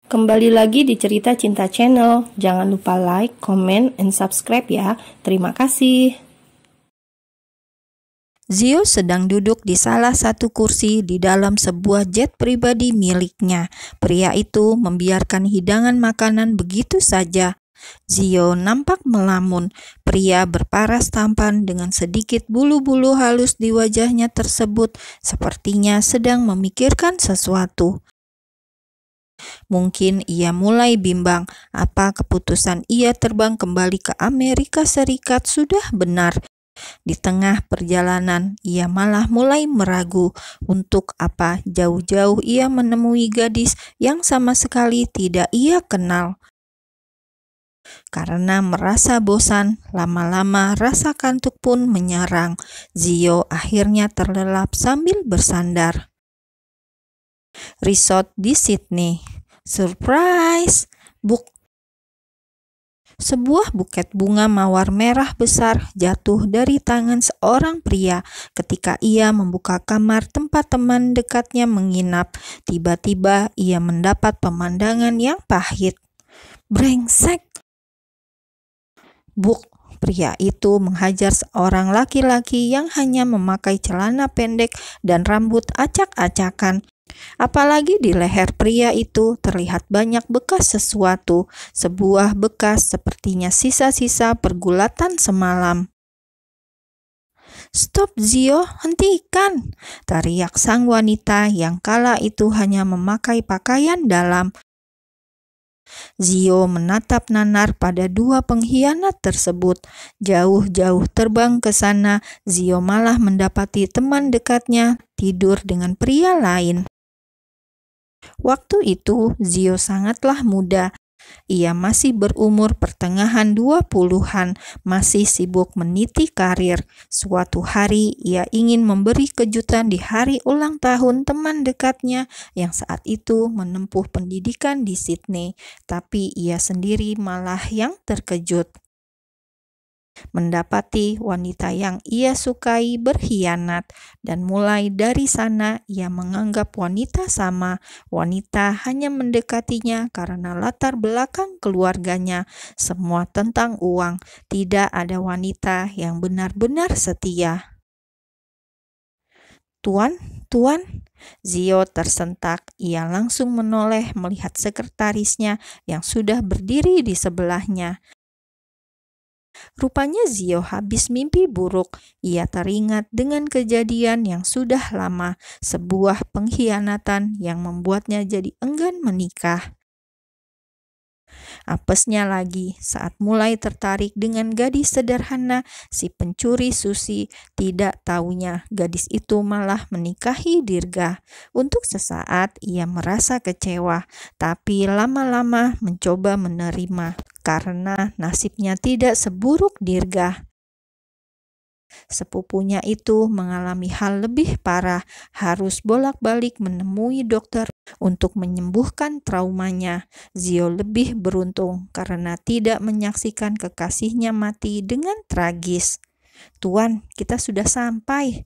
Kembali lagi di Cerita Cinta Channel. Jangan lupa like, comment, and subscribe ya. Terima kasih. Zio sedang duduk di salah satu kursi di dalam sebuah jet pribadi miliknya. Pria itu membiarkan hidangan makanan begitu saja. Zio nampak melamun. Pria berparas tampan dengan sedikit bulu-bulu halus di wajahnya tersebut sepertinya sedang memikirkan sesuatu. Mungkin ia mulai bimbang apa keputusan ia terbang kembali ke Amerika Serikat sudah benar. Di tengah perjalanan, ia malah mulai meragu untuk apa jauh-jauh ia menemui gadis yang sama sekali tidak ia kenal. Karena merasa bosan, lama-lama rasa kantuk pun menyerang. Zio akhirnya terlelap sambil bersandar. Resort di Sydney. Surprise! Sebuah buket bunga mawar merah besar jatuh dari tangan seorang pria ketika ia membuka kamar tempat teman dekatnya menginap. Tiba-tiba ia mendapat pemandangan yang pahit. Brengsek! Pria itu menghajar seorang laki-laki yang hanya memakai celana pendek dan rambut acak-acakan. Apalagi di leher pria itu terlihat banyak bekas sesuatu, sebuah bekas sepertinya sisa-sisa pergulatan semalam. "Stop Zio, hentikan!" teriak sang wanita yang kala itu hanya memakai pakaian dalam. Zio menatap nanar pada dua pengkhianat tersebut. Jauh-jauh terbang ke sana, Zio malah mendapati teman dekatnya tidur dengan pria lain. Waktu itu Zio sangatlah muda. Ia masih berumur pertengahan 20-an, masih sibuk meniti karir. Suatu hari ia ingin memberi kejutan di hari ulang tahun teman dekatnya yang saat itu menempuh pendidikan di Sydney, tapi ia sendiri malah yang terkejut mendapati wanita yang ia sukai berkhianat, dan mulai dari sana ia menganggap wanita sama. Wanita hanya mendekatinya karena latar belakang keluarganya, semua tentang uang. Tidak ada wanita yang benar-benar setia. Tuan, Zio tersentak. Ia langsung menoleh melihat sekretarisnya yang sudah berdiri di sebelahnya. Rupanya Zio habis mimpi buruk. Ia teringat dengan kejadian yang sudah lama, sebuah pengkhianatan yang membuatnya jadi enggan menikah. Apesnya lagi, saat mulai tertarik dengan gadis sederhana, si pencuri sushi, tidak taunya gadis itu malah menikahi Dirga. Untuk sesaat ia merasa kecewa, tapi lama-lama mencoba menerima karena nasibnya tidak seburuk Dirga. Sepupunya itu mengalami hal lebih parah, harus bolak-balik menemui dokter untuk menyembuhkan traumanya. Zio lebih beruntung karena tidak menyaksikan kekasihnya mati dengan tragis. "Tuan, kita sudah sampai."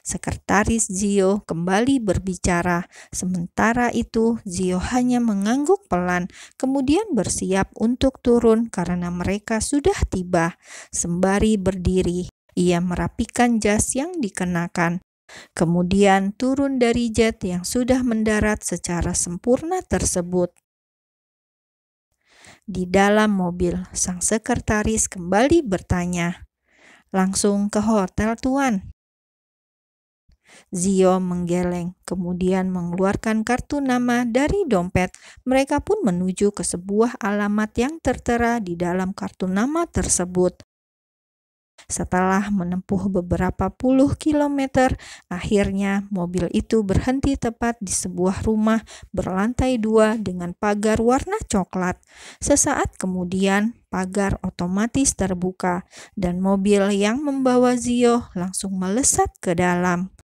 Sekretaris Zio kembali berbicara. Sementara itu, Zio hanya mengangguk pelan, kemudian bersiap untuk turun karena mereka sudah tiba. Sembari berdiri, ia merapikan jas yang dikenakan. Kemudian turun dari jet yang sudah mendarat secara sempurna tersebut. Di dalam mobil, sang sekretaris kembali bertanya, "Langsung ke hotel, Tuan?" Zio menggeleng, kemudian mengeluarkan kartu nama dari dompet. Mereka pun menuju ke sebuah alamat yang tertera di dalam kartu nama tersebut. Setelah menempuh beberapa puluh kilometer, akhirnya mobil itu berhenti tepat di sebuah rumah berlantai 2 dengan pagar warna coklat. Sesaat kemudian, pagar otomatis terbuka dan mobil yang membawa Zio langsung melesat ke dalam.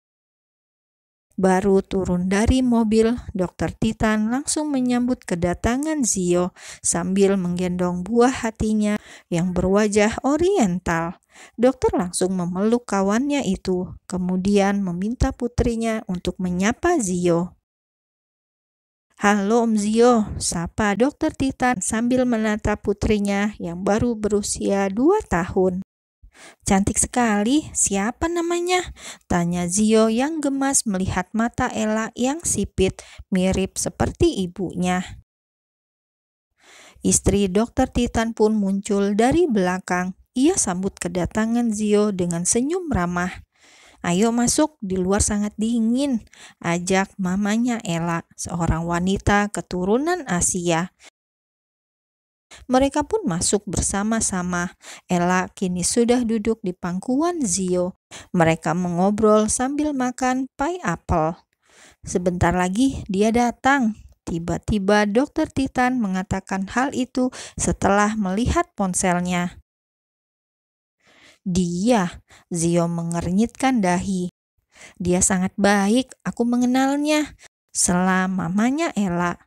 Baru turun dari mobil, Dr. Titan langsung menyambut kedatangan Zio sambil menggendong buah hatinya yang berwajah oriental. Dokter langsung memeluk kawannya itu, kemudian meminta putrinya untuk menyapa Zio. "Halo Om Zio," sapa Dokter Titan sambil menatap putrinya yang baru berusia 2 tahun. "Cantik sekali, siapa namanya?" tanya Zio yang gemas melihat mata Ella yang sipit, mirip seperti ibunya. Istri Dokter Titan pun muncul dari belakang. Ia sambut kedatangan Zio dengan senyum ramah. "Ayo masuk, di luar sangat dingin," ajak mamanya Ella, seorang wanita keturunan Asia. Mereka pun masuk bersama-sama. Ella kini sudah duduk di pangkuan Zio. Mereka mengobrol sambil makan pai apel. "Sebentar lagi dia datang." Tiba-tiba Dokter Titan mengatakan hal itu setelah melihat ponselnya. "Dia," Zio mengernyitkan dahi. "Dia sangat baik, aku mengenalnya," sela mamanya Ella.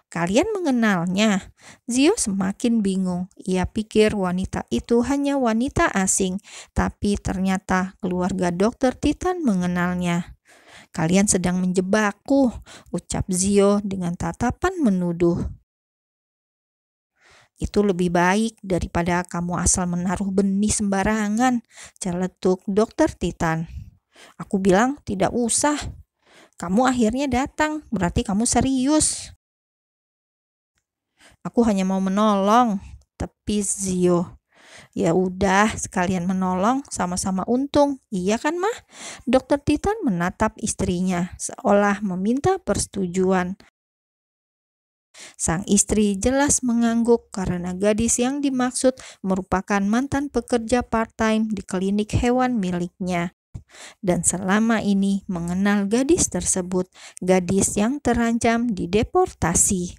"Kalian mengenalnya?" Zio semakin bingung. Ia pikir wanita itu hanya wanita asing, tapi ternyata keluarga Dokter Titan mengenalnya. "Kalian sedang menjebakku," ucap Zio dengan tatapan menuduh. "Itu lebih baik daripada kamu asal menaruh benih sembarangan," celetuk Dokter Titan. "Aku bilang tidak usah. Kamu akhirnya datang, berarti kamu serius." "Aku hanya mau menolong," tepis Zio. "Ya udah, sekalian menolong, sama-sama untung. Iya kan, Mah?" Dokter Titan menatap istrinya, seolah meminta persetujuan. Sang istri jelas mengangguk karena gadis yang dimaksud merupakan mantan pekerja part-time di klinik hewan miliknya. Dan selama ini mengenal gadis tersebut, gadis yang terancam dideportasi.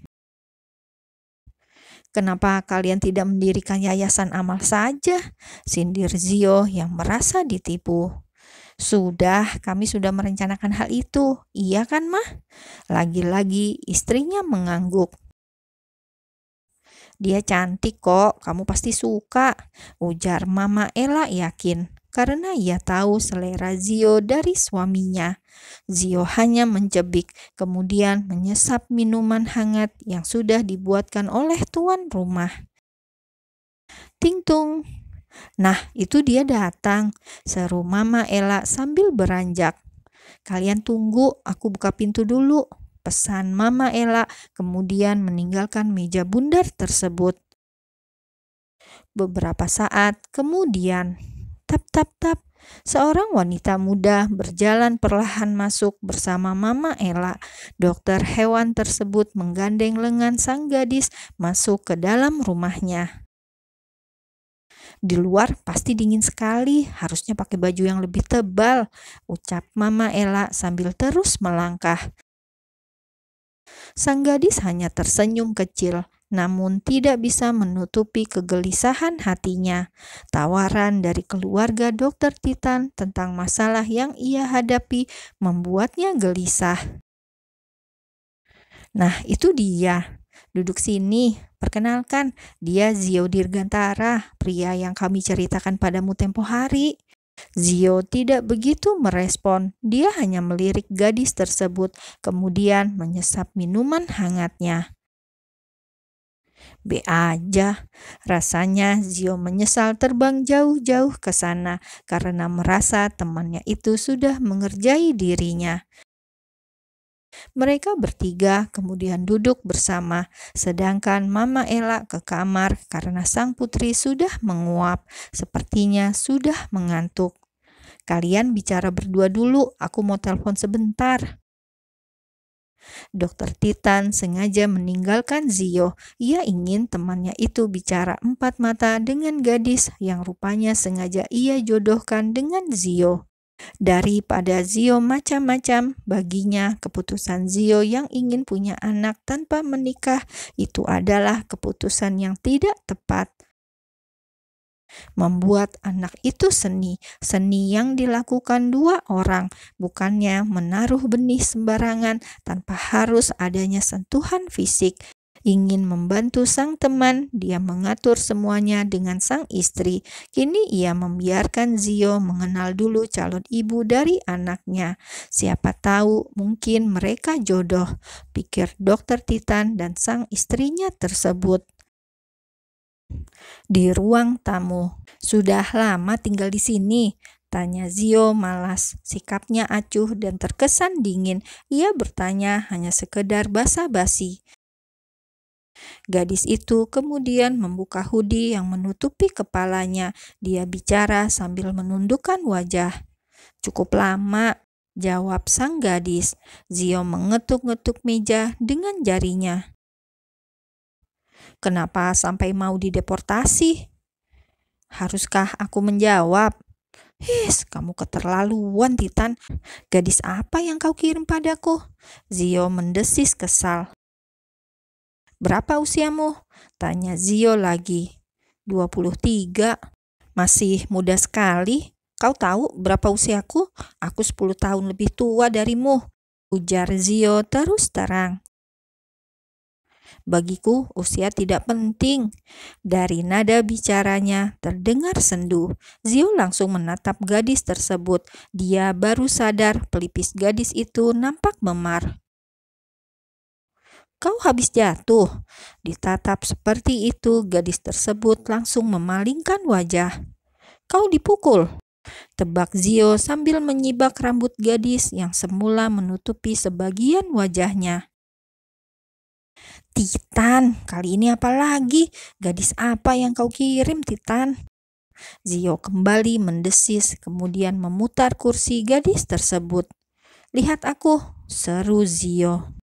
"Kenapa kalian tidak mendirikan yayasan amal saja?" sindir Zio yang merasa ditipu. "Sudah, kami sudah merencanakan hal itu. Iya kan, Mah?" Lagi-lagi istrinya mengangguk. "Dia cantik kok, kamu pasti suka," ujar Mama Ella yakin, karena ia tahu selera Zio dari suaminya. Zio hanya mencebik, kemudian menyesap minuman hangat yang sudah dibuatkan oleh tuan rumah. Ting tung. "Nah, itu dia datang," seru Mama Ella sambil beranjak. "Kalian tunggu, aku buka pintu dulu," pesan Mama Ella, kemudian meninggalkan meja bundar tersebut. Beberapa saat kemudian, tap tap tap, seorang wanita muda berjalan perlahan masuk bersama Mama Ella. Dokter hewan tersebut menggandeng lengan sang gadis masuk ke dalam rumahnya. "Di luar pasti dingin sekali, harusnya pakai baju yang lebih tebal," ucap Mama Ella sambil terus melangkah. Sang gadis hanya tersenyum kecil, namun tidak bisa menutupi kegelisahan hatinya. Tawaran dari keluarga Dokter Titan tentang masalah yang ia hadapi membuatnya gelisah. "Nah, itu dia. Duduk sini. Perkenalkan, dia Zio Dirgantara, pria yang kami ceritakan padamu tempo hari." Zio tidak begitu merespon. Dia hanya melirik gadis tersebut, kemudian menyesap minuman hangatnya. Be aja. Rasanya Zio menyesal terbang jauh-jauh ke sana karena merasa temannya itu sudah mengerjai dirinya. Mereka bertiga kemudian duduk bersama, sedangkan Mama Ella ke kamar karena sang putri sudah menguap, sepertinya sudah mengantuk. "Kalian bicara berdua dulu, aku mau telepon sebentar." Dokter Titan sengaja meninggalkan Zio. Ia ingin temannya itu bicara empat mata dengan gadis yang rupanya sengaja ia jodohkan dengan Zio. Daripada Zio macam-macam, baginya keputusan Zio yang ingin punya anak tanpa menikah itu adalah keputusan yang tidak tepat. Membuat anak itu seni yang dilakukan 2 orang, bukannya menaruh benih sembarangan tanpa harus adanya sentuhan fisik. Ingin membantu sang teman, dia mengatur semuanya dengan sang istri. Kini ia membiarkan Zio mengenal dulu calon ibu dari anaknya. Siapa tahu mungkin mereka jodoh, pikir Dokter Titan dan sang istrinya tersebut. Di ruang tamu, sudah lama tinggal di sini? Tanya Zio malas. Sikapnya acuh dan terkesan dingin. Ia bertanya hanya sekedar basa-basi. Gadis itu kemudian membuka hoodie yang menutupi kepalanya. Dia bicara sambil menundukkan wajah. Cukup lama, jawab sang gadis. Zio mengetuk-ngetuk meja dengan jarinya. Kenapa sampai mau dideportasi? Haruskah aku menjawab? Kamu keterlaluan, Titan. Gadis apa yang kau kirim padaku? Zio mendesis kesal. Berapa usiamu? Tanya Zio lagi. 23. Masih muda sekali. Kau tahu berapa usiaku? Aku 10 tahun lebih tua darimu, ujar Zio terus terang. Bagiku usia tidak penting. Dari nada bicaranya terdengar sendu. Zio langsung menatap gadis tersebut. Dia baru sadar pelipis gadis itu nampak memar. Kau habis jatuh. Ditatap seperti itu, gadis tersebut langsung memalingkan wajah. Kau dipukul, tebak Zio sambil menyibak rambut gadis yang semula menutupi sebagian wajahnya. Titan, kali ini apa lagi? Gadis apa yang kau kirim, Titan? Zio kembali mendesis, kemudian memutar kursi gadis tersebut. Lihat aku, seru Zio.